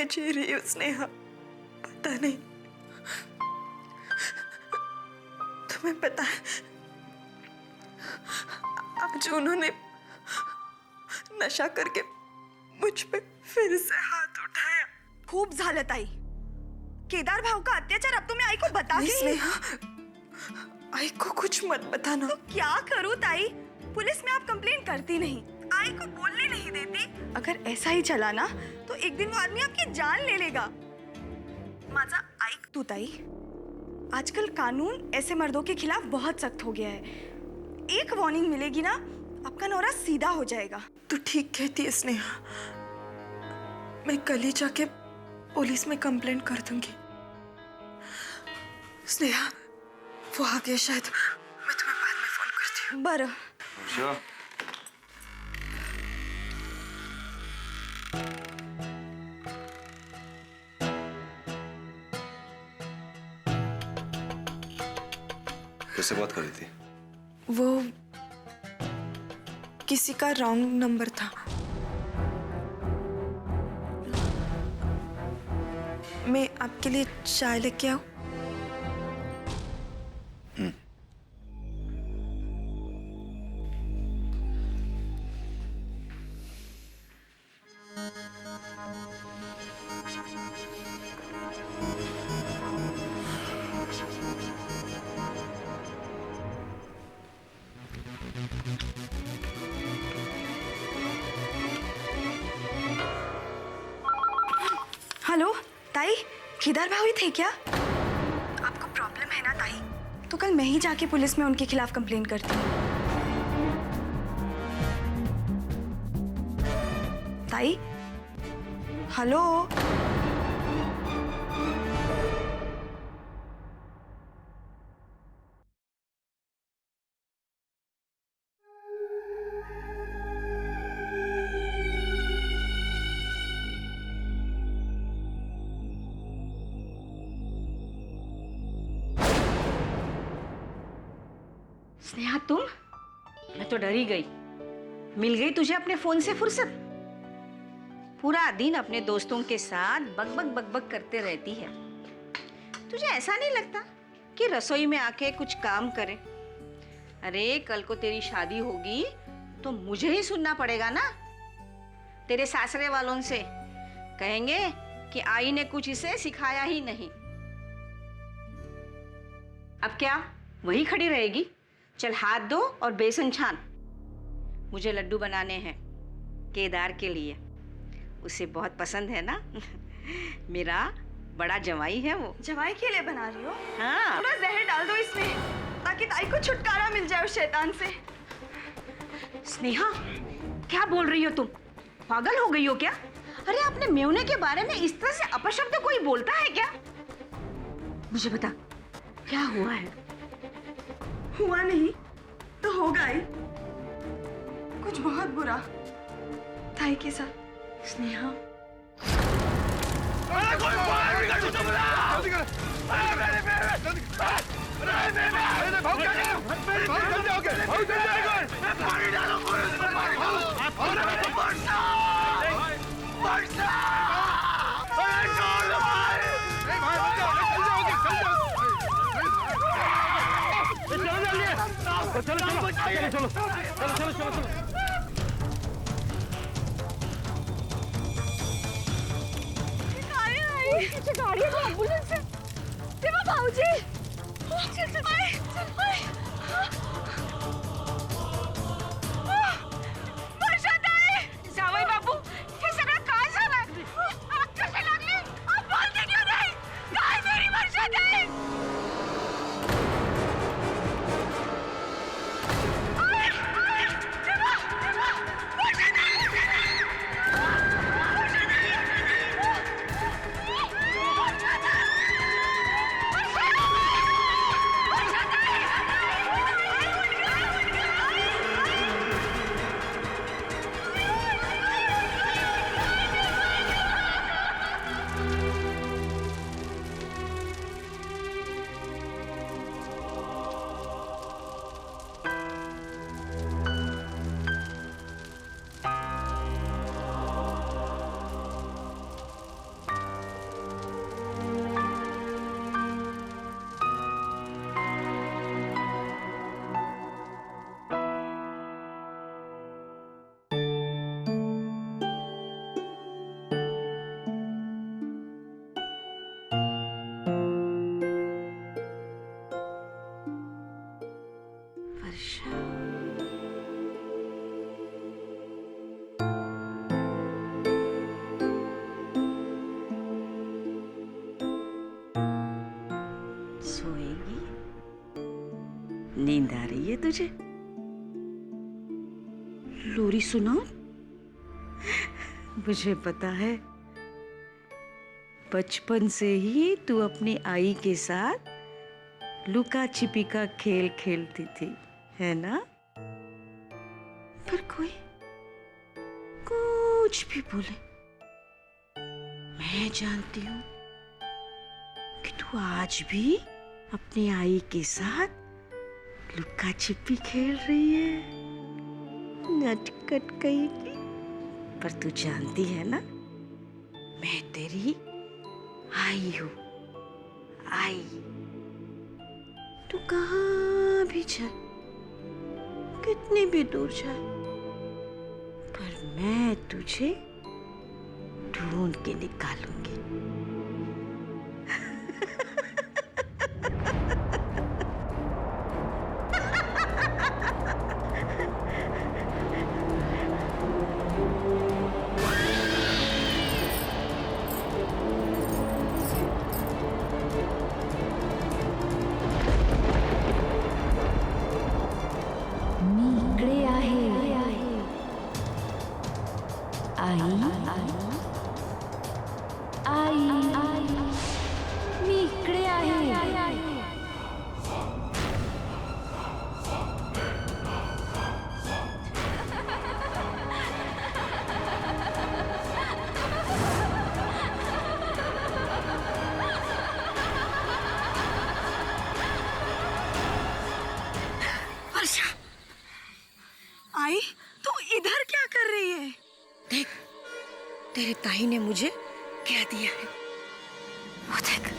में जी रही हूँ स्नेहा, पता नहीं तुम्हें पता है आज उन्होंने नशा करके मुझ पे फिर से हाथ उठाया। खूप झालं ताई, केदार भाऊ का अत्याचार अब तुम्हें आई को बता के स्नेहा, आई को कुछ मत बताना। तो क्या करूं ताई, पुलिस में आप कंप्लेंट करती नहीं, आई को बोलने नहीं देती। अगर ऐसा ही चला ना तो एक दिन वो आदमी आपकी जान ले लेगा। माझा ऐक तू ताई, आजकल कानून ऐसे मर्दों के खिलाफ बहुत सख्त हो गया है। एक वार्निंग मिलेगी ना, आपका नौरा सीधा हो जाएगा। तू ठीक कहती है स्नेहा, मैं कल ही जाके पुलिस में कंप्लेंट कर दूंगी। स्नेहा, वो आ गया शायद, मैं तुम्हें बाद में फोन करती हूँ। बरं। उषा, किससे बात कर रही थी? वो किसी का रॉन्ग नंबर था। मैं आपके लिए चाय लेके आऊं? हेलो ताई, केदार भाऊ ही थे क्या? आपको प्रॉब्लम है ना ताई? तो कल मैं ही जाके पुलिस में उनके खिलाफ कंप्लेंट करती हूँ। ताई, हेलो। स्नेहा, तुम? मैं तो डर ही गई। मिल गई तुझे अपने फोन से फुर्सत? पूरा दिन अपने दोस्तों के साथ बकबक बकबक करते रहती है। तुझे ऐसा नहीं लगता कि रसोई में आके कुछ काम करे? अरे कल को तेरी शादी होगी तो मुझे ही सुनना पड़ेगा ना, तेरे सासरे वालों से। कहेंगे कि आई ने कुछ इसे सिखाया ही नहीं। अब क्या वही खड़ी रहेगी? चल हाथ धो और बेसन छान। मुझे लड्डू बनाने हैं केदार के लिए, उसे बहुत पसंद है ना। मेरा बड़ा जवाई है वो। जवाई के लिए बना रही हो? हाँ। थोड़ा जहर डाल दो इसमें ताकि ताई को छुटकारा मिल जाए उस शैतान से। स्नेहा, क्या बोल रही हो तुम? पागल हो गई हो क्या? अरे अपने मेवने के बारे में इस तरह से अपशब्द कोई बोलता है क्या? मुझे बता, क्या हुआ है? हुआ नहीं तो होगा ही, कुछ बहुत बुरा ताई के साथ। स्नेहा, चलो चलो चलो चलो चलो चलो। गाड़ी है एम्बुलेंस है। देवा भाऊजी, चल चल वर्षा ताई, जावई बापू, हे सगळं काय झालं? आग कशी लागली? आप बोलते क्यों नहीं? काय मेरी वर्षा ताई? नींद आ रही है तुझे? लोरी सुनाओ? मुझे पता है, बचपन से ही तू अपनी आई के साथ लुका छिपी का खेल खेलती थी, है ना? पर कोई कुछ भी बोले, मैं जानती हूँ कि तू आज भी अपनी आई के साथ लुका छिपी खेल रही है। नटखट कहीं की। पर तू जानती है ना, मैं तेरी आई हूँ, आई। तू कहाँ भी जाए, कितनी भी दूर जाए, पर मैं तुझे ढूंढ के निकालूंगी। आई, तू इधर क्या कर रही है? देख, तेरे ताई ने मुझे कह दिया है, वो देख।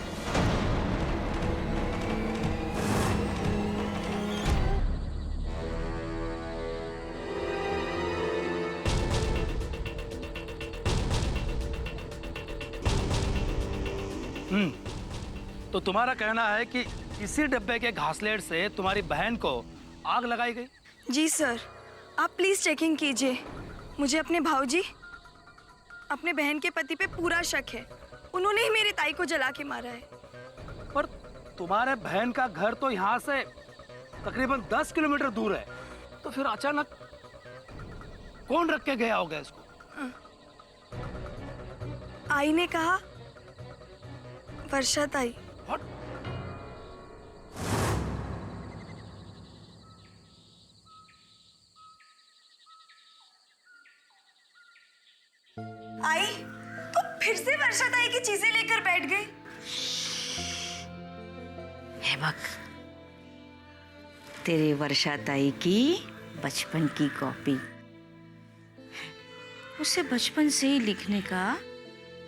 तो तुम्हारा कहना है कि इसी डब्बे के घासलेट से तुम्हारी बहन को आग लगाई गई? जी सर, आप प्लीज चेकिंग कीजिए। मुझे अपने भाऊजी, अपने बहन के पति पे पूरा शक है। उन्होंने ही मेरी ताई को जला के मारा है। पर तुम्हारे बहन का घर तो यहाँ से तकरीबन 10 किलोमीटर दूर है, तो फिर अचानक कौन रख के गया होगा इसको? आई ने कहा, वर्षा ताई। What? आई तो फिर से वर्षा ताई की चीजें लेकर बैठ गई। हेमक, तेरे वर्षा ताई की बचपन की कॉपी। उसे बचपन से ही लिखने का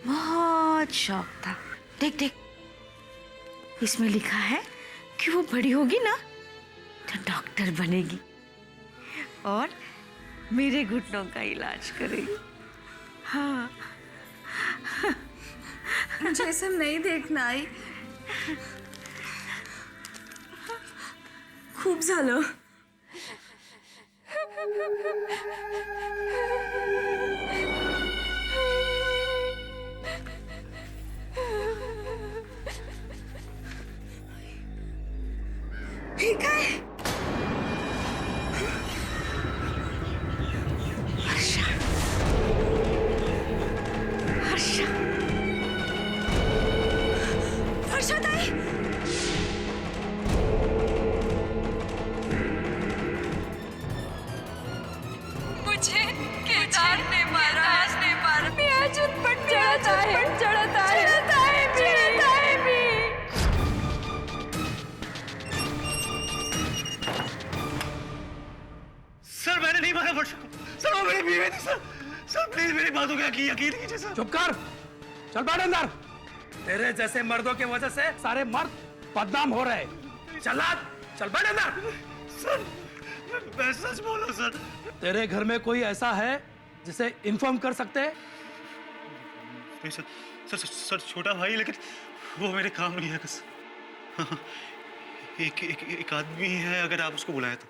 बहुत शौक था। देख देख, इसमें लिखा है कि वो बड़ी होगी ना तो डॉक्टर बनेगी और मेरे घुटनों का इलाज करेगी। हाँ, मुझे सब नहीं देखना आई। खूब झालं। ठीक है। हर्षा, हर्षा, वर्षा ताई, मुझे केदार ने मारा, मैं आज उन पर चढ़ता है। सर मैंने नहीं मारा वर्षा को। सर वो मेरी बीवी थी सर। सर प्लीज मेरी बातों का यकीन कीजिए सर। चुप कर, चल बैठ अंदर। तेरे जैसे मर्दों की वजह से सारे मर्द बदनाम हो रहे हैं। चल बैठ अंदर। सर मैं सच बोला सर। तेरे घर में कोई ऐसा है जिसे इन्फॉर्म कर सकते हैं? नहीं सर, सर छोटा भाई, लेकिन वो मेरे काम नहीं है सर। हाँ, एक आदमी है, अगर आप उसको बुलाए तो।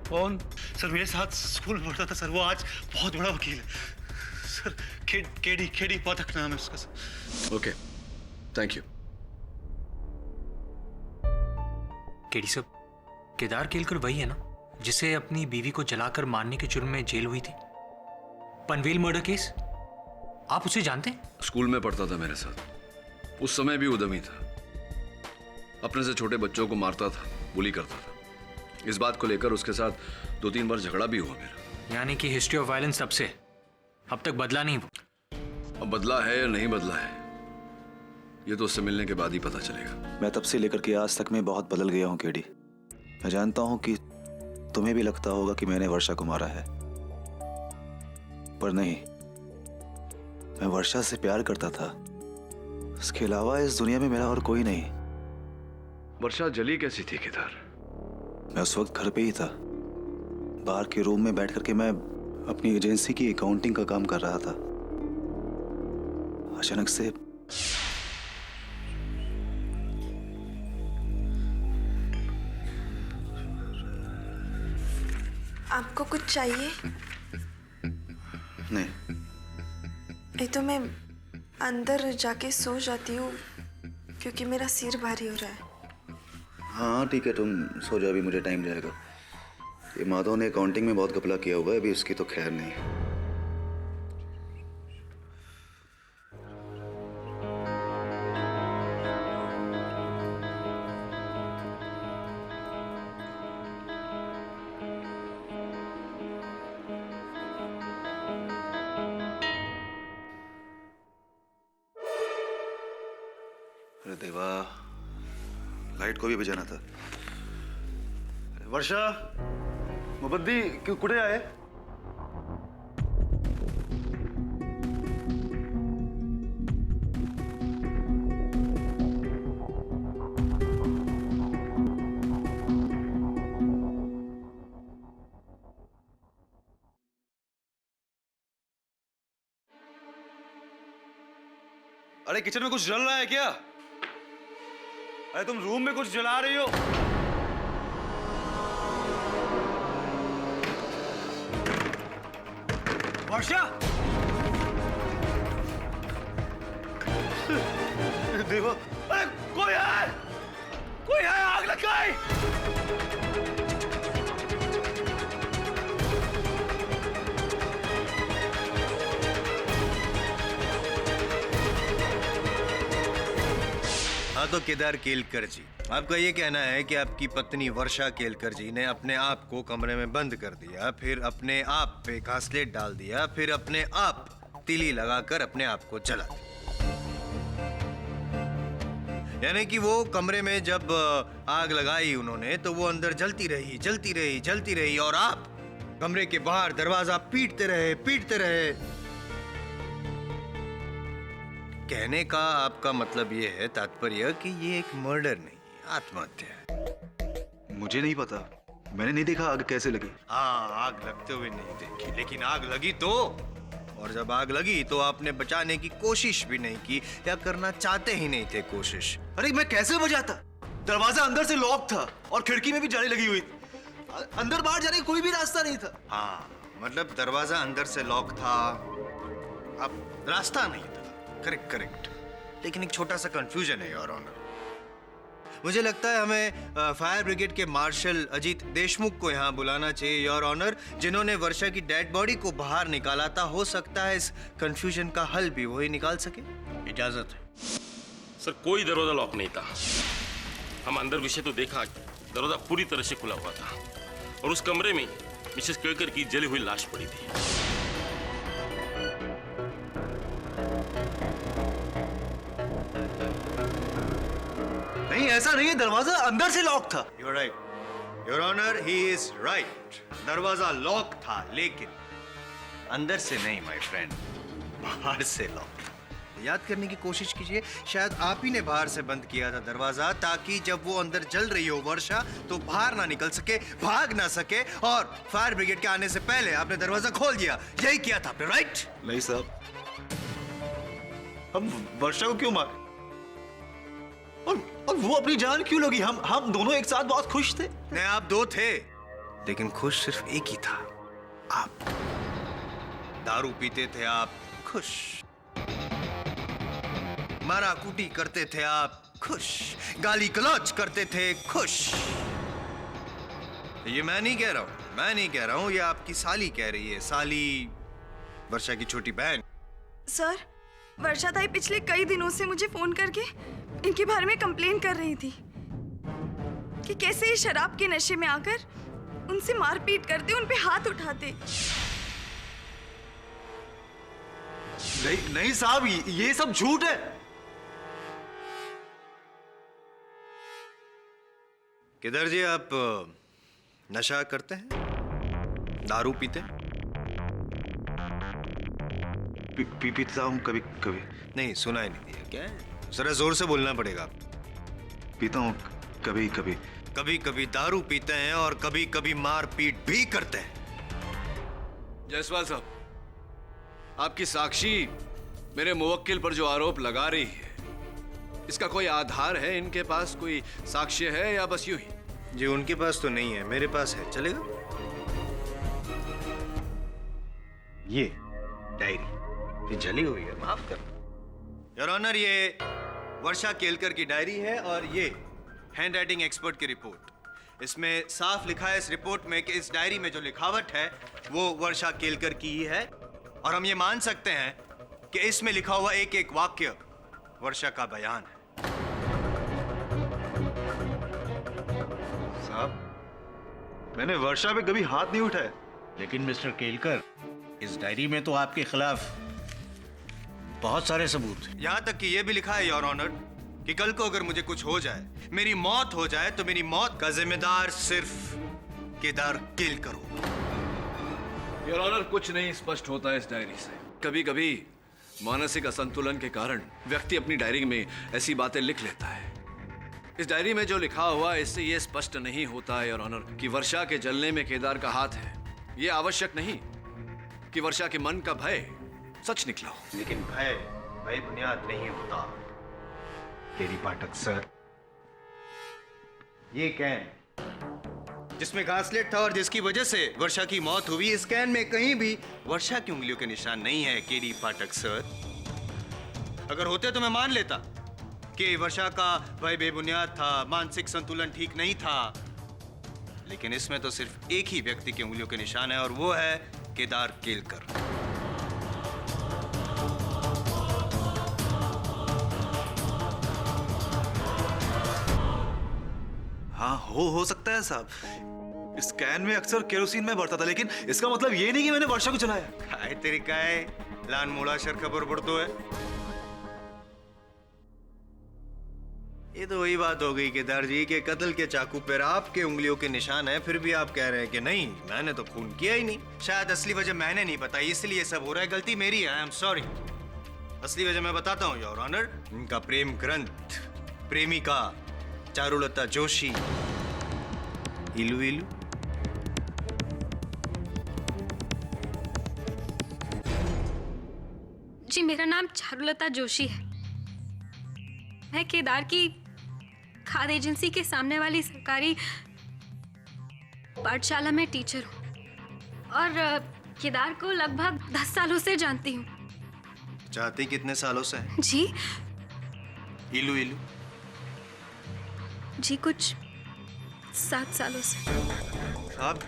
कौन? सर मेरे साथ स्कूल में पढ़ता था सर, वो आज बहुत बड़ा वकील है सर। केडी पाठक नाम है उसका sir. Okay, thank you. KD साहब, केदार केलकर वही है ना जिसे अपनी बीवी को जलाकर मारने के जुर्म में जेल हुई थी? पनवेल मर्डर केस, आप उसे जानते हैं? स्कूल में पढ़ता था मेरे साथ, उस समय भी उद्यमी था, अपने से छोटे बच्चों को मारता था, बुली करता था। इस बात को लेकर उसके साथ 2-3 बार झगड़ा भी हुआ मेरा। यानी कि हिस्ट्री ऑफ वायलेंस तब से अब तक बदला नहीं वो? अब बदला है या नहीं बदला है ये तो उससे मिलने के बाद ही पता चलेगा। मैं तब से लेकर के आज तक मैं बहुत बदल गया हूँ केडी। मैं जानता हूँ कि तुम्हें भी लगता होगा कि मैंने वर्षा को मारा है, पर नहीं, मैं वर्षा से प्यार करता था। उसके अलावा इस दुनिया में मेरा और कोई नहीं। वर्षा जली कैसी थी केदार? मैं उस वक्त घर पे ही था। बाहर के रूम में बैठ करके मैं अपनी एजेंसी की अकाउंटिंग का काम कर रहा था। अचानक से आपको कुछ चाहिए? नहीं, नहीं तो मैं अंदर जाके सो जाती हूँ क्योंकि मेरा सिर भारी हो रहा है। हाँ ठीक है, तुम सो जाओ, अभी मुझे टाइम जाएगा। ये माधव ने अकाउंटिंग में बहुत घपला किया हुआ है, अभी उसकी तो खैर नहीं। अरे देवा, लाइट को भी बजाना था। वर्षा, मुबद्दी कुठे आहे? अरे किचन में कुछ जल रहा है क्या? अरे तुम रूम में कुछ जला रही हो? वर्षा! देवा, अरे कोई है! कोई है, आग लगाई! हाँ तो केदार केलकर जी, आपका ये कहना है कि आपकी पत्नी वर्षा केलकर जी ने अपने आप को कमरे में बंद कर दिया, फिर अपने आप पे घासलेट डाल दिया, फिर अपने आप तीली लगाकर अपने आप को जला दिया। यानी कि वो कमरे में जब आग लगाई उन्होंने तो वो अंदर जलती रही, जलती रही, जलती रही, और आप कमरे के बाहर दरवाजा पीटते रहे, पीटते रहे। कहने का आपका मतलब ये है, तात्पर्य कि ये एक मर्डर नहीं, आत्महत्या है। मुझे नहीं पता, मैंने नहीं देखा आग कैसे लगी। हाँ, आग लगते हुए नहीं देखी, लेकिन आग लगी तो, और जब आग लगी तो आपने बचाने की कोशिश भी नहीं की, या करना चाहते ही नहीं थे कोशिश। अरे मैं कैसे बजाता? दरवाजा अंदर से लॉक था और खिड़की में भी जाली लगी हुई थी। अंदर बाहर जाने का कोई भी रास्ता नहीं था। हाँ, मतलब दरवाजा अंदर से लॉक था, अब रास्ता नहीं था। करेक्ट करेक्ट, लेकिन एक छोटा सा कंफ्यूजन है योर ऑनर। मुझे लगता है हमें फायर ब्रिगेड के मार्शल अजीत देशमुख को यहाँ बुलाना चाहिए योर ऑनर, जिन्होंने वर्षा की डेड बॉडी को बाहर निकाला था। हो सकता है इस कंफ्यूजन का हल भी वही निकाल सके। इजाजत है सर। कोई दरवाजा लॉक नहीं था, हम अंदर विषय तो देखा, दरवाजा पूरी तरह से खुला हुआ था और उस कमरे में मिसेस केलकर की जली हुई लाश पड़ी थी। नहीं, ऐसा नहीं है, दरवाजा अंदर से लॉक था। You're right. Your Honor, he is right. दरवाजा लॉक था, लेकिन अंदर से नहीं माय फ्रेंड, बाहर से लॉक। याद करने की कोशिश कीजिए, शायद आप ही ने बाहर से बंद किया था दरवाजा, ताकि जब वो अंदर जल रही हो वर्षा तो बाहर ना निकल सके, भाग ना सके, और फायर ब्रिगेड के आने से पहले आपने दरवाजा खोल दिया। यही किया था आपने, राइट? नहीं साहब, हम वर्षा को क्यों मारे और वो अपनी जान क्यों लगी? हम दोनों एक साथ बहुत खुश थे। नहीं, आप दो थे, लेकिन खुश सिर्फ एक ही था, आप। दारू पीते थे आप, खुश। मारा कूटी करते थे आप, खुश। गाली गलौज करते थे, खुश। ये मैं नहीं कह रहा हूँ, मैं नहीं कह रहा हूँ, ये आपकी साली कह रही है, साली वर्षा की छोटी बहन। सर, वर्षा ताई पिछले कई दिनों से मुझे फोन करके इनके बारे में कंप्लेन कर रही थी कि कैसे ये शराब के नशे में आकर उनसे मारपीट करते, उन पे हाथ उठाते। नहीं नहीं साहब, ये सब झूठ है। किधर जी आप नशा करते हैं, दारू पीते हैं? पीता हूँ कभी कभी। नहीं, सुना ही नहीं दिया क्या? जरा जोर से बोलना पड़ेगा। पीता हूँ कभी कभी। कभी कभी दारू पीते हैं और कभी कभी मारपीट भी करते हैं। जायसवाल साहब, आपकी साक्षी मेरे मुवक्किल पर जो आरोप लगा रही है, इसका कोई आधार है? इनके पास कोई साक्ष्य है या बस यूं ही? जी उनके पास तो नहीं है, मेरे पास है, चलेगा? ये डायरी, ये जली हुई है, माफ कर। योर ऑनर, ये वर्षा केलकर की डायरी है और ये हैंड राइटिंग एक्सपर्ट की रिपोर्ट। इसमें साफ लिखा है इस रिपोर्ट में कि इस डायरी में जो लिखावट है वो वर्षा केलकर की ही है, और हम ये मान सकते हैं कि इसमें लिखा हुआ एक एक वाक्य वर्षा का बयान है। साहब, मैंने वर्षा पे कभी हाथ नहीं उठाया। लेकिन मिस्टर केलकर, इस डायरी में तो आपके खिलाफ बहुत सारे सबूत हैं। यहां तक कि यह भी लिखा है योर ऑनर कि कल को अगर मुझे कुछ हो जाए, मेरी मौत हो जाए, तो मेरी मौत का जिम्मेदार सिर्फ केदार केलकर हो। योर ऑनर, कुछ नहीं स्पष्ट होता है इस डायरी से। कभी कभी मानसिक असंतुलन के कारण व्यक्ति अपनी डायरी में ऐसी बातें लिख लेता है। इस डायरी में जो लिखा हुआ है इससे यह स्पष्ट नहीं होता है योर ऑनर कि वर्षा के जलने में केदार का हाथ है। यह आवश्यक नहीं कि वर्षा के मन का भय सच निकला हो। लेकिन भय बुनियाद नहीं होता केरी पाठक सर। ये कैन जिसमें घासलेट था और जिसकी वजह से वर्षा की मौत हुई, इस कैन में कहीं भी वर्षा की उंगलियों के निशान नहीं है केरी पाठक सर। अगर होते तो मैं मान लेता कि वर्षा का भय बेबुनियाद था, मानसिक संतुलन ठीक नहीं था, लेकिन इसमें तो सिर्फ एक ही व्यक्ति की उंगलियों के निशान है और वो है केदार केलकर। हाँ, हो सकता है साहब। इस कैन में अक्सर केरोसिन में भरता था, लेकिन इसका मतलब ये नहीं कि मैंने वर्षा को चलाया। काय तरीका है लान मोड़ा शर खबर पड़तो है। ये तो वही बात हो गई केदार जी के कत्ल के चाकू पर आपके उंगलियों के निशान है, फिर भी आप कह रहे हैं कि नहीं, मैंने तो खून किया ही नहीं। शायद असली वजह मैंने नहीं बताई, इसलिए सब हो रहा है। गलती मेरी है, आई एम सॉरी। असली वजह मैं बताता हूँ योर ऑनर। इनका प्रेम ग्रंथ, प्रेमिका चारुलता जोशी, इलू इलू। जी, मेरा नाम चारुलता जोशी है। मैं केदार की खाद एजेंसी के सामने वाली सरकारी पाठशाला में टीचर हूँ और केदार को लगभग 10 सालों से जानती हूँ। चाहती कितने सालों से है? जी इलू इलू। जी कुछ 7 सालों से। साहब,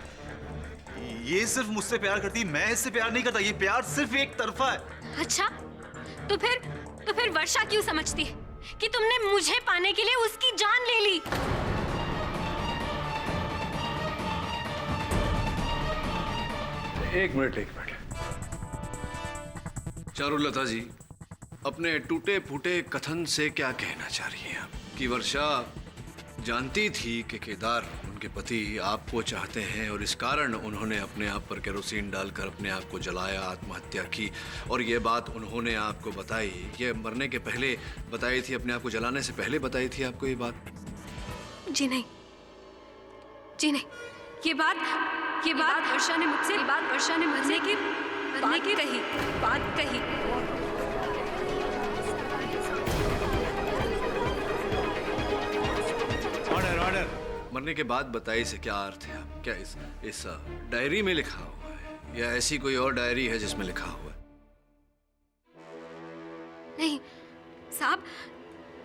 ये सिर्फ मुझसे प्यार करती है, मैं इससे प्यार नहीं करता। ये प्यार सिर्फ एक तरफा है। अच्छा, तो फिर वर्षा क्यों समझती है कि तुमने मुझे पाने के लिए उसकी जान ले ली? एक मिनट। चारुलता जी, अपने टूटे फूटे कथन से क्या कहना चाह रही हैं आप? कि वर्षा जानती थी कि केदार उनके पति आपको चाहते हैं और इस कारण उन्होंने अपने आप पर केरोसिन डालकर अपने आप को जलाया, आत्महत्या की, और ये बात उन्होंने आपको बताई, ये मरने के पहले बताई थी, अपने आप को जलाने से पहले बताई थी आपको ये बात? जी नहीं, ये बात वर्षा ने मुझसे मरने की बात कही। ऑर्डर। मरने के बाद बताई से क्या अर्थ है? क्या इस डायरी में लिखा हुआ है या ऐसी कोई और डायरी है जिसमें लिखा हुआ है? नहीं साहब,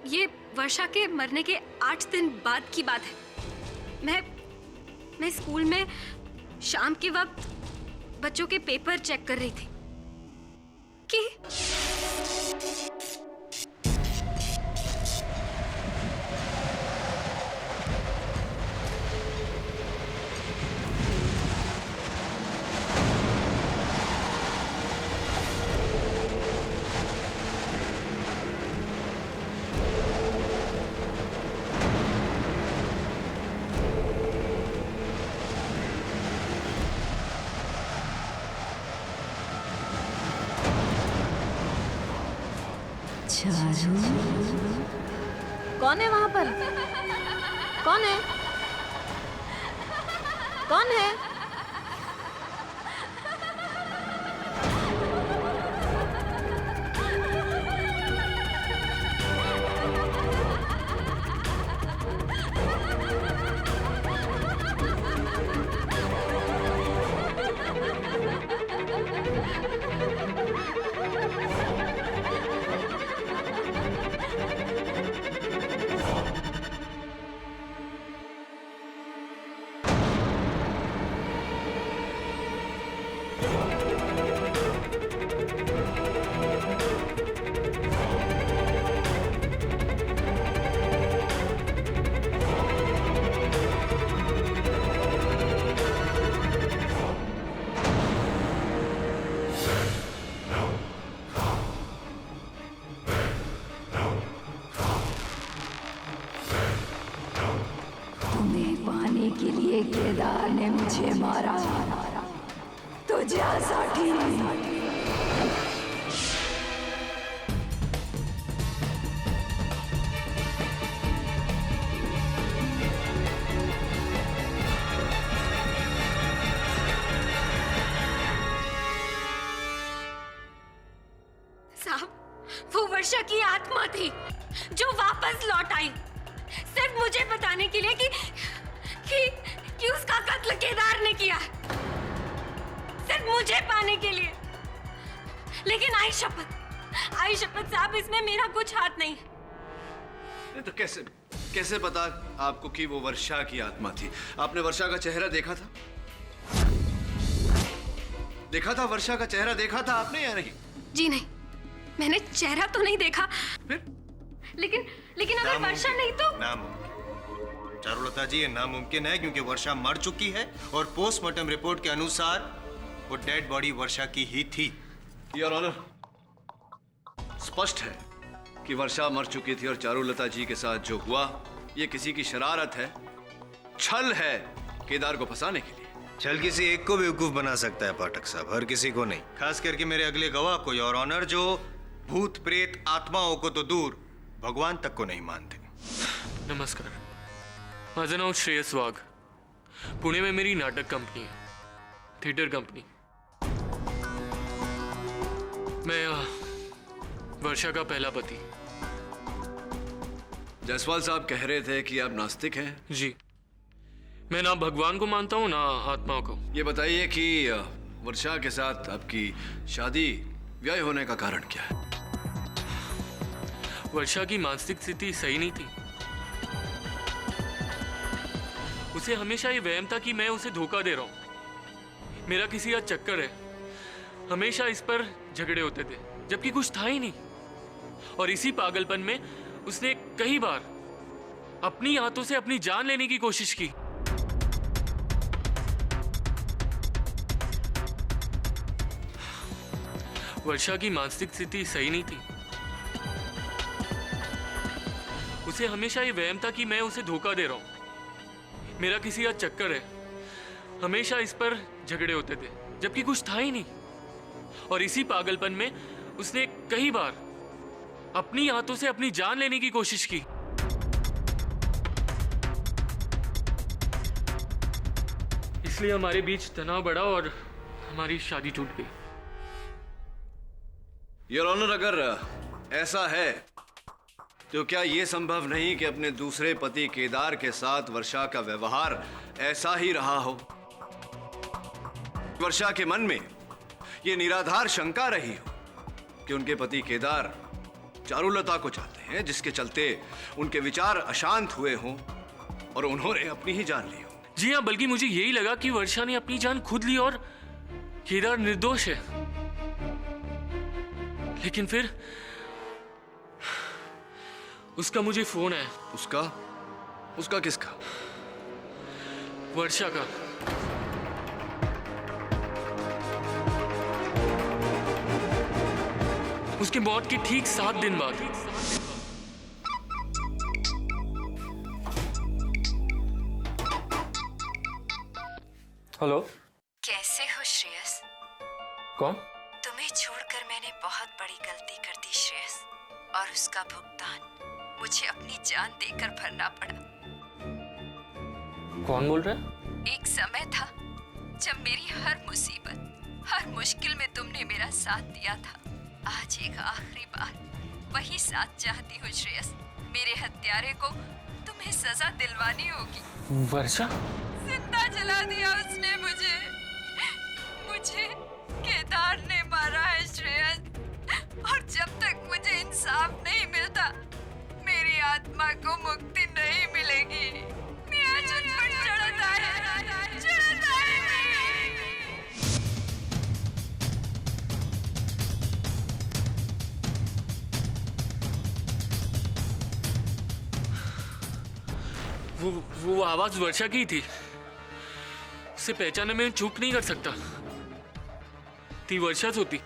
ये वर्षा के मरने के 8 दिन बाद की बात है। मैं स्कूल में शाम के वक्त बच्चों के पेपर चेक कर रही थी कि कौन है वहां पर? कौन है? कौन है? तुम्हें पाने के लिए केदार ने मुझे मारा, तो जा साठी। साहब, वो वर्षा की आत्मा थी जो वापस लौट आई सिर्फ मुझे बताने के लिए कि उसका कत्ल केदार ने किया, सिर्फ मुझे पाने के लिए। लेकिन आई शपथ साहब, इसमें मेरा कुछ हाथ नहीं। तो कैसे पता आपको कि वो वर्षा की आत्मा थी? आपने वर्षा का चेहरा देखा था? वर्षा का चेहरा देखा था आपने या नहीं? जी नहीं, मैंने चेहरा तो नहीं देखा। फिर? लेकिन अगर वर्षा नहीं तो नामुमकिन। चारुलता जी, ये नामुमकिन है क्योंकि वर्षा मर चुकी है और पोस्टमार्टम रिपोर्ट के अनुसार वो डेड बॉडी वर्षा की ही थी। योर ऑनर, स्पष्ट है कि वर्षा मर चुकी थी और चारुलता जी के साथ जो हुआ ये किसी की शरारत है, छल है केदार को फंसाने के लिए। छल किसी एक को बेवकूफ बना सकता है पाठक साहब, हर किसी को नहीं। खास करके मेरे अगले गवाह को, योर ऑनर, जो भूत प्रेत आत्माओं को तो दूर भगवान तक को नहीं मानते। नमस्कार, माझं नाव श्रेयस वाघ। पुणे में मेरी नाटक कंपनी है, थिएटर कंपनी। मैं वर्षा का पहला पति। जायसवाल साहब कह रहे थे कि आप नास्तिक हैं। जी, मैं ना भगवान को मानता हूँ ना आत्माओं को। ये बताइए कि वर्षा के साथ आपकी शादी व्यय होने का कारण क्या है? वर्षा की मानसिक स्थिति सही नहीं थी। उसे हमेशा ये वहम था कि मैं उसे धोखा दे रहा हूं, मेरा किसी का चक्कर है। हमेशा इस पर झगड़े होते थे, जबकि कुछ था ही नहीं। और इसी पागलपन में उसने कई बार अपनी हाथों से अपनी जान लेने की कोशिश की। वर्षा की मानसिक स्थिति सही नहीं थी। उसे हमेशा ये वहम था कि मैं उसे धोखा दे रहा हूं, मेरा किसी का चक्कर है। हमेशा इस पर झगड़े होते थे, जबकि कुछ था ही नहीं। और इसी पागलपन में उसने कई बार अपनी हाथों से अपनी जान लेने की कोशिश की। इसलिए हमारे बीच तनाव बढ़ा और हमारी शादी टूट गई। योर ऑनर, अगर ऐसा है तो क्या यह संभव नहीं कि अपने दूसरे पति केदार के साथ वर्षा का व्यवहार ऐसा ही रहा हो? वर्षा के मन में यह निराधार शंका रही हो कि उनके पति केदार चारुलता को चाहते हैं, जिसके चलते उनके विचार अशांत हुए हों और उन्होंने अपनी ही जान ली हो। जी हाँ, बल्कि मुझे यही लगा कि वर्षा ने अपनी जान खुद ली और केदार निर्दोष है। लेकिन फिर उसका मुझे फोन है। उसका? उसका किसका? वर्षा का। उसके मौत के ठीक 7 दिन बाद। हेलो। कैसे हो श्रेयस? कौन? तुम्हें छोड़कर मैंने बहुत बड़ी गलती कर दी श्रेयस, और उसका भुगतान मुझे अपनी जान देकर भरना पड़ा। कौन बोल रहा है? एक समय था जब मेरी हर मुसीबत, हर मुश्किल में तुमने मेरा साथ दिया था। आज एक आखिरी बार वही साथ चाहती हूँ श्रेयस। मेरे हत्यारे को तुम्हें सजा दिलवानी होगी। वर्षा? जिंदा जला दिया उसने मुझे। मुझे केदार ने मारा है श्रेयस, और जब तक मुझे इंसाफ नहीं मिलता मेरी आत्मा को मुक्ति नहीं मिलेगी। मेरा मुझ पर चढ़ता है, चढ़ता है। वो आवाज वर्षा की थी। उसे पहचानने में चूक नहीं कर सकता थी। वर्षा होती।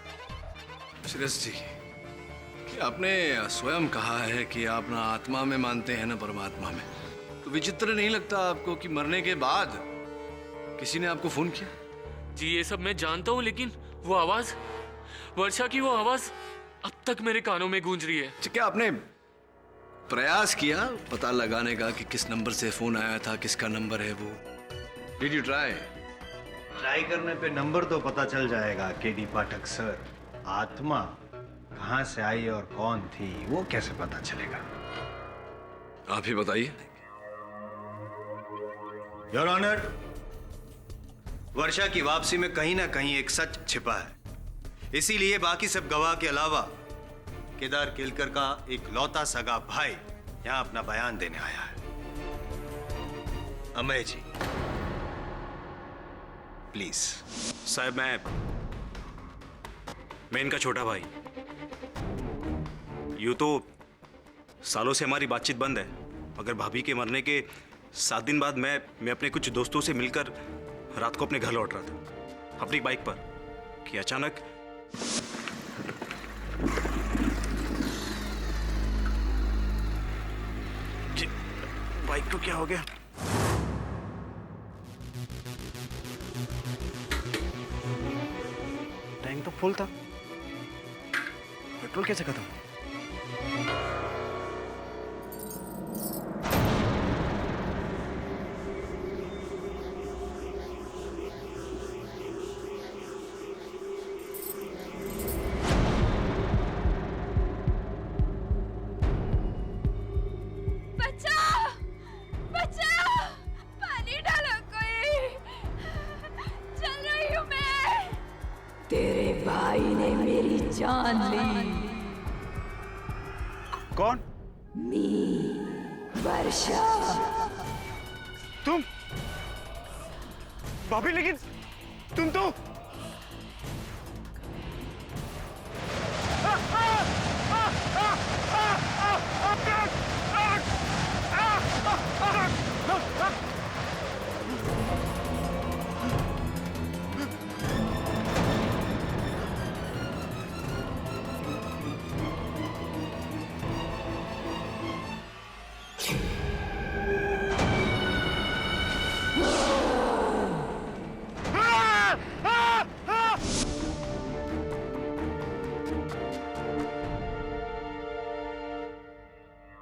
श्रेयस जी, कि आपने स्वयं कहा है कि आप ना आत्मा में मानते हैं ना परमात्मा में, तो विचित्र नहीं लगता आपको कि मरने के बाद किसी ने आपको फोन किया? जी ये सब मैं जानता हूँ, लेकिन वो आवाज, वर्षा की वो आवाज अब तक मेरे कानों में गूंज रही है। क्या आपने प्रयास किया पता लगाने का कि किस नंबर से फोन आया था, किसका नंबर है वो? Did you try? ट्राई करने पे नंबर तो पता चल जाएगा केडी पाठक सर। आत्मा कहां से आई और कौन थी वो कैसे पता चलेगा? आप ही बताइए। योर ऑनर, वर्षा की वापसी में कहीं ना कहीं एक सच छिपा है। इसीलिए बाकी सब गवाह के अलावा केदार केलकर का एक लौता सगा भाई यहां अपना बयान देने आया है। अमय जी, प्लीज। साहब, मैं इनका छोटा भाई। यूं तो सालों से हमारी बातचीत बंद है, मगर भाभी के मरने के 7 दिन बाद मैं अपने कुछ दोस्तों से मिलकर रात को अपने घर लौट रहा था अपनी बाइक पर कि अचानक बाइक को क्या हो गया? टैंक तो फुल था, पेट्रोल कैसे खत्म? तेरे भाई ने मेरी जान ली। कौन? वर्षा। तुम? भाभी, लेकिन तुम तो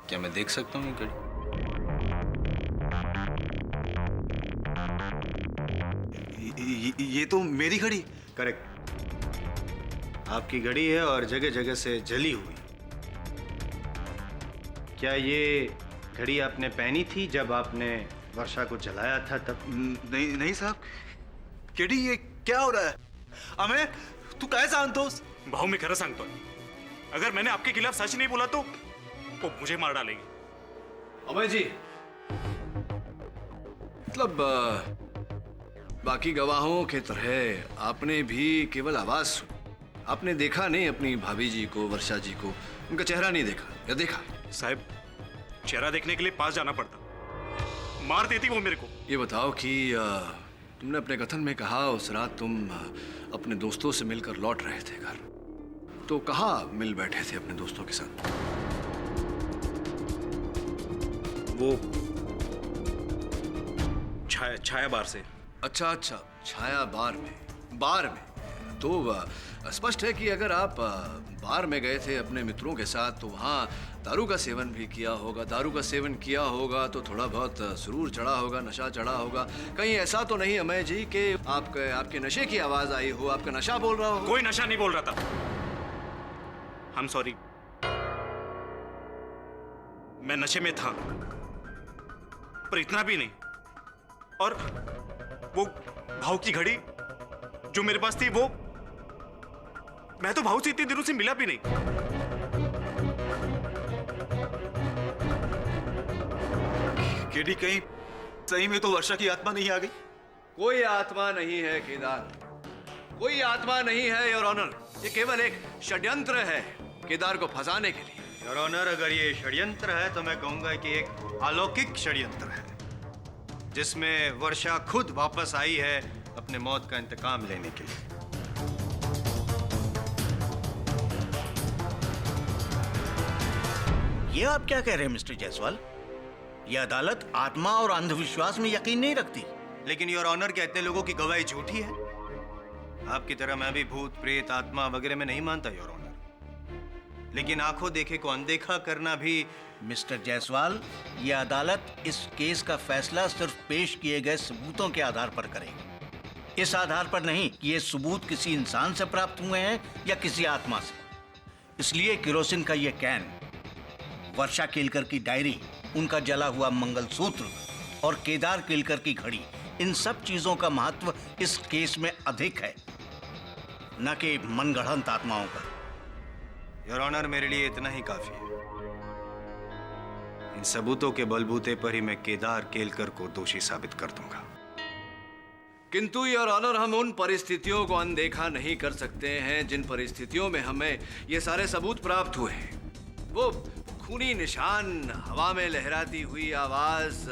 क्या मैं देख सकता हूँ ये घड़ी? ये तो मेरी घड़ी। करेक्ट, आपकी घड़ी है और जगह जगह से जली हुई। क्या ये घड़ी आपने पहनी थी जब आपने वर्षा को जलाया था तब? नहीं नहीं साहब, केडी ये क्या हो रहा है? अमय, तू काय सांगतोस? भाऊ, मैं खरं सांगतोय, अगर मैंने आपके खिलाफ सच नहीं बोला तो वो मुझे मार डालेगी। अमय जी, मतलब बाकी गवाहों के तरह आपने भी केवल आवाज सुनी, आपने देखा नहीं अपनी भाभी जी को, वर्षा जी को, उनका चेहरा नहीं देखा या देखा? साहब, चेहरा देखने के लिए पास जाना पड़ता, मार देती वो मेरे को। ये बताओ कि तुमने अपने कथन में कहा उस रात तुम अपने दोस्तों से मिलकर लौट रहे थे घर, तो कहाँ मिल बैठे थे अपने दोस्तों के साथ? वो छाया बार से। अच्छा, छाया बार में तो स्पष्ट है कि अगर आप बार में गए थे अपने मित्रों के साथ तो वहाँ दारू का सेवन भी किया होगा। दारू का सेवन किया होगा तो थोड़ा बहुत सुरूर चढ़ा होगा, नशा चढ़ा होगा। कहीं ऐसा तो नहीं अमय जी कि आपके नशे की आवाज आई हो, आपका नशा बोल रहा हो? कोई नशा नहीं बोल रहा था। I'm sorry, मैं नशे में था, पर इतना भी नहीं। और वो भाव की घड़ी जो मेरे पास थी, वो मैं तो भाव से इतने दिनों से मिला भी नहीं। केडी, कहीं सही में तो वर्षा की आत्मा नहीं आ गई? कोई आत्मा नहीं है केदार, कोई आत्मा नहीं है योर ऑनर। ये केवल एक षड्यंत्र है केदार को फंसाने के लिए। योर ऑनर, अगर ये षड्यंत्र है तो मैं कहूंगा कि एक अलौकिक षड्यंत्र है, जिसमें वर्षा खुद वापस आई है अपने मौत का इंतकाम लेने के लिए। ये आप क्या कह रहे हैं मिस्टर जायसवाल? ये अदालत आत्मा और अंधविश्वास में यकीन नहीं रखती। लेकिन योर ऑनर, क्या इतने लोगों की गवाही झूठी है? आपकी तरह मैं भी भूत, प्रेत, आत्मा वगैरह में नहीं मानता योर ऑनर, लेकिन आंखों देखे को अनदेखा करना भी। मिस्टर जायसवाल, ये अदालत इस केस का फैसला सिर्फ पेश किए गए सबूतों के आधार पर करेगी, इस आधार पर नहीं कि ये सबूत किसी इंसान से प्राप्त हुए हैं या किसी आत्मा से। इसलिए केरोसिन का ये कैन, वर्षा केलकर की डायरी, उनका जला हुआ मंगलसूत्र और केदार केलकर की घड़ी, इन सब चीजों का महत्व इस केस में अधिक है, न कि मनगढ़ंत आत्माओं का। योर ऑनर, मेरे लिए इतना ही काफी है। इन सबूतों के बलबूते पर ही मैं केदार केलकर को दोषी साबित कर दूंगा। किंतु योर ऑनर, हम उन परिस्थितियों को अनदेखा नहीं कर सकते हैं जिन परिस्थितियों में हमें ये सारे सबूत प्राप्त हुए हैं। वो खूनी निशान, हवा में लहराती हुई आवाज,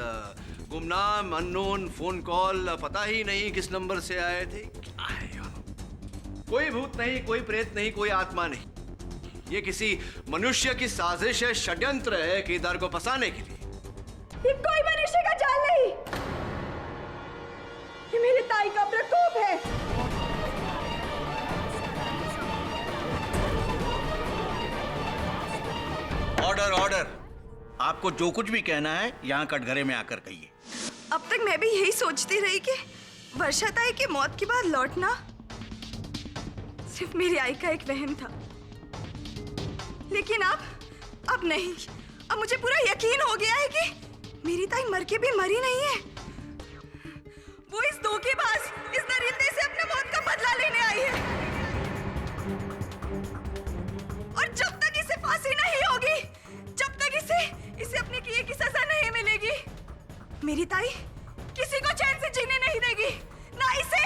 गुमनाम अननोन फोन कॉल, पता ही नहीं किस नंबर से आए थे। क्या है यार? कोई भूत नहीं, कोई प्रेत नहीं, कोई आत्मा नहीं। ये किसी मनुष्य की साजिश है, षड्यंत्र है केदार को फंसाने के लिए। ये कोई मनुष्य का जाल नहीं, ये मेरे ताई का प्रकोप है। Order, order. आपको जो कुछ भी कहना है यहाँ कटघरे में आकर कहिए। अब तक मैं भी यही सोचती रही कि वर्षा ताई की मौत के बाद लौटना सिर्फ मेरी आई का एक वहम था, लेकिन अब नहीं। अब मुझे पूरा यकीन हो गया है कि मेरी ताई मर के भी मरी नहीं है। वो इस धोखेबाज, इस दरिंदे से अपने मौत का बदला लेने आई है, और जब तक इसे फांसी नहीं होगी, जब तक इसे अपने किए की सजा नहीं मिलेगी, मेरी ताई किसी को चैन से जीने नहीं देगी, ना इसे,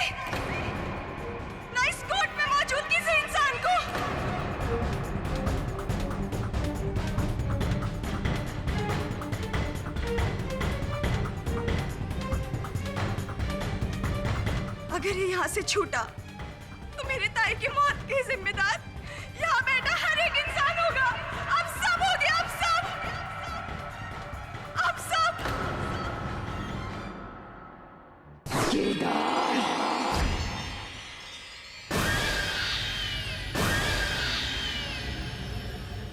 ना इस कोर्ट में मौजूद किसी इंसान को। अगर ये यहाँ से छूटा तो मेरी ताई की मौत के जिम्मेदार यहाँ बैठा हर एक इंसान होगा। आप सब होगे, आप सब, आप सब। केदार,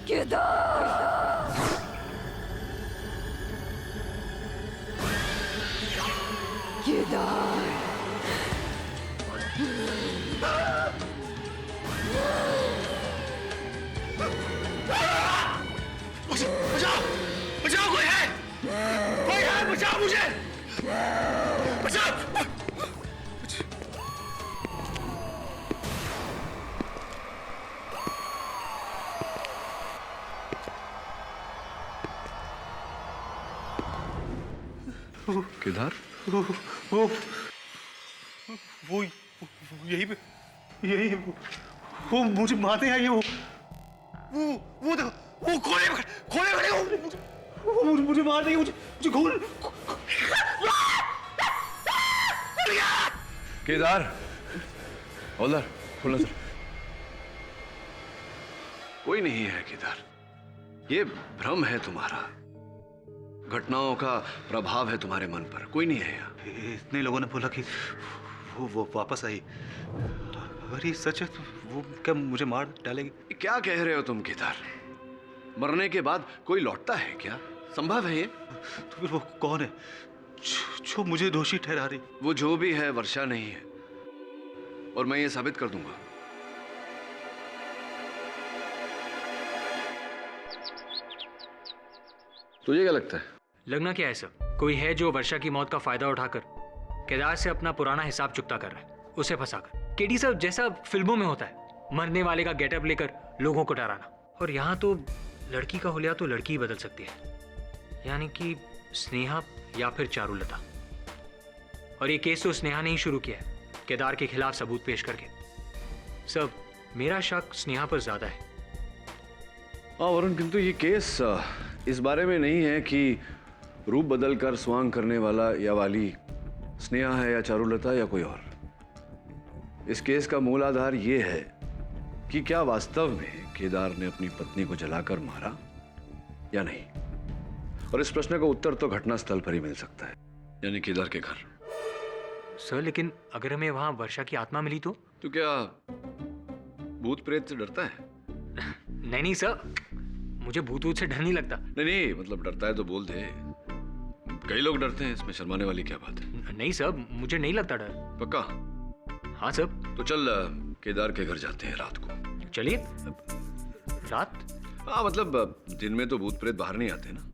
केदार, केदार। बचाओ, बचाओ, कोई है, बचाओ मुझे, बचाओ। किधर? वो यही पे, यही वो मुझे मारने आई है वो देखो, वो खोले खड़े वो मुझे मार देंगे, मुझे खोल। केदार, होल्डर, खोलो सर। कोई नहीं है केदार, ये भ्रम है तुम्हारा। घटनाओं का प्रभाव है तुम्हारे मन पर, कोई नहीं है यहाँ। इतने लोगों ने बोला कि वो वापस आई, अगर ये सच है तो वो क्या मुझे मार डालेगी? क्या कह रहे हो तुम केदार? मरने के बाद कोई लौटता है क्या? संभव है ये? तो फिर वो कौन है जो मुझे दोषी ठहरा रही? वो जो भी है वर्षा नहीं है, और मैं ये साबित कर दूंगा। तुझे क्या लगता है? लगना क्या है सर, कोई है जो वर्षा की मौत का फायदा उठाकर केदार से अपना पुराना हिसाब चुकता कर रहा है, उसे फंसाकर। केडी सर, जैसा फिल्मों में होता है, मरने वाले का गेटअप लेकर लोगों को डराना। और यहाँ तो लड़की का हुलिया तो लड़की ही बदल सकती है, यानी कि स्नेहा या फिर चारुलता। और ये केस तो स्नेहा ने ही शुरू किया है, केदार के खिलाफ सबूत पेश करके। सर, मेरा शक स्नेहा पर ज्यादा है। हाँ वरुण, किंतु ये केस इस बारे में नहीं है कि रूप बदलकर स्वांग करने वाला या वाली स्नेहा है या चारुलता या कोई और। इस केस का मूल आधार ये है कि क्या वास्तव में केदार ने अपनी पत्नी को जलाकर मारा या नहीं। और इस प्रश्न का उत्तर तो घटनास्थल पर ही मिल सकता है, यानी केदार के घर। सर, लेकिन अगर हमें वहां वर्षा की आत्मा मिली तो क्या भूत प्रेत से डरता है? नहीं सर, मुझे भूत वूत से डर नहीं लगता। नहीं, मतलब डरता है तो बोल दे। कई लोग डरते हैं, इसमें शर्माने वाली क्या बात है? नहीं सर, मुझे नहीं लगता डर। पक्का? हाँ सर। तो चल केदार के घर जाते हैं रात को। चलिए। रात? हाँ मतलब दिन में तो भूत प्रेत बाहर नहीं आते ना,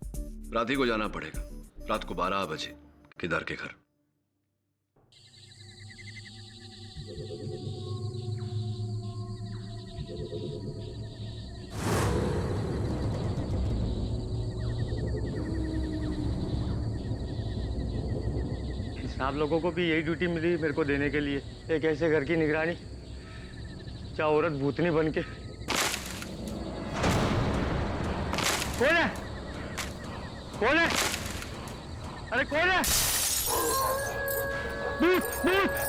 रात ही को जाना पड़ेगा। रात को 12 बजे केदार के घर। आप लोगों को भी यही ड्यूटी मिली मेरे को देने के लिए, एक ऐसे घर की निगरानी, चाहे औरत भूतनी बन के। कौन है? कौन है? अरे कौन है? भूत, भूत!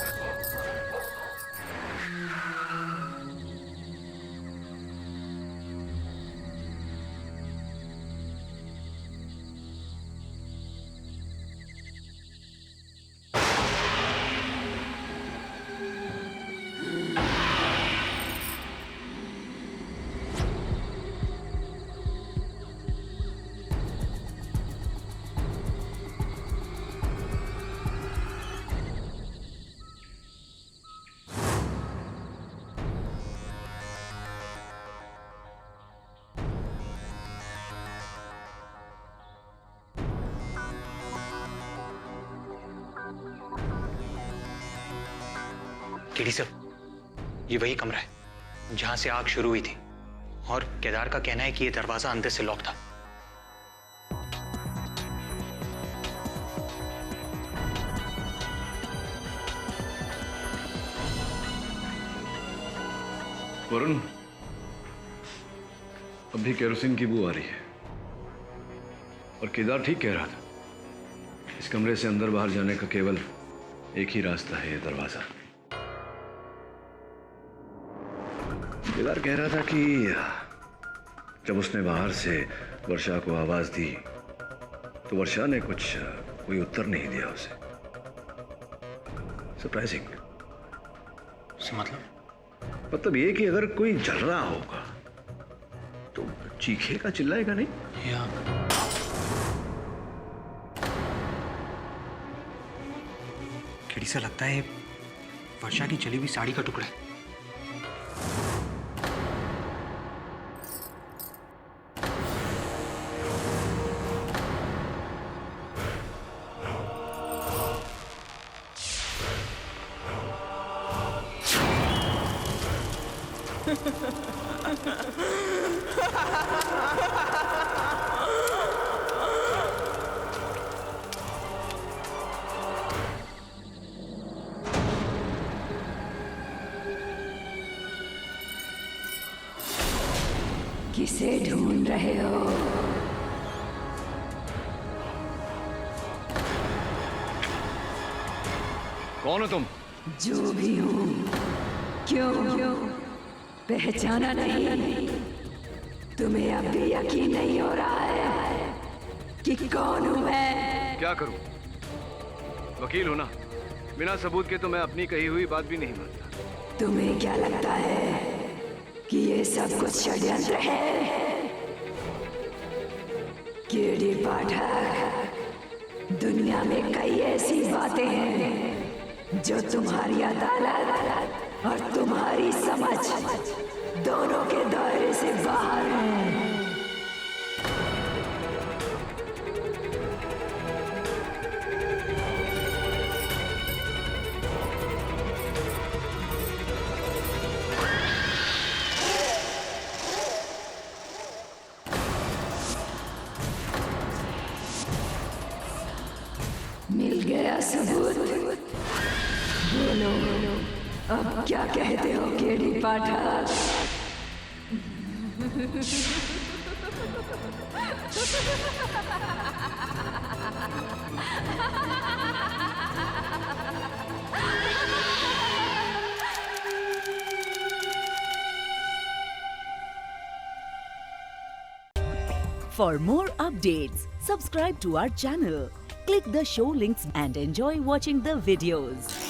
केडी सर, ये वही कमरा है जहां से आग शुरू हुई थी, और केदार का कहना है कि ये दरवाजा अंदर से लॉक था। वरुण, अब भी केरोसिन की बू आ रही है, और केदार ठीक कह रहा था। इस कमरे से अंदर बाहर जाने का केवल एक ही रास्ता है, ये दरवाजा। केदार कह रहा था कि जब उसने बाहर से वर्षा को आवाज दी तो वर्षा ने कोई उत्तर नहीं दिया उसे। सरप्राइजिंग। मतलब ये कि अगर कोई जल रहा होगा तो चीखेगा, चिल्लाएगा नहीं? केडी सर, लगता है वर्षा की जली हुई साड़ी का टुकड़ा है। किसे ढूंढ रहे हो? कौन हो तुम? जो भी हूँ। क्यों पहचाना नहीं? तुम्हें अब भी यकीन नहीं हो रहा है कि कौन हूँ मैं? क्या करूं? वकील हो ना, बिना सबूत के तो मैं अपनी कही हुई बात भी नहीं मानता। तुम्हें क्या लगता है कि ये सब कुछ षड्यंत्र है? केडी पाठक, दुनिया में कई ऐसी बातें हैं जो तुम्हारी अदालत और तुम्हारी समझ दोनों के दायरे से बाहर हैं। मिल गया सबूत। बोलो अब क्या कहते हो KD Pathak? For more updates, subscribe to our channel, click the show links and enjoy watching the videos.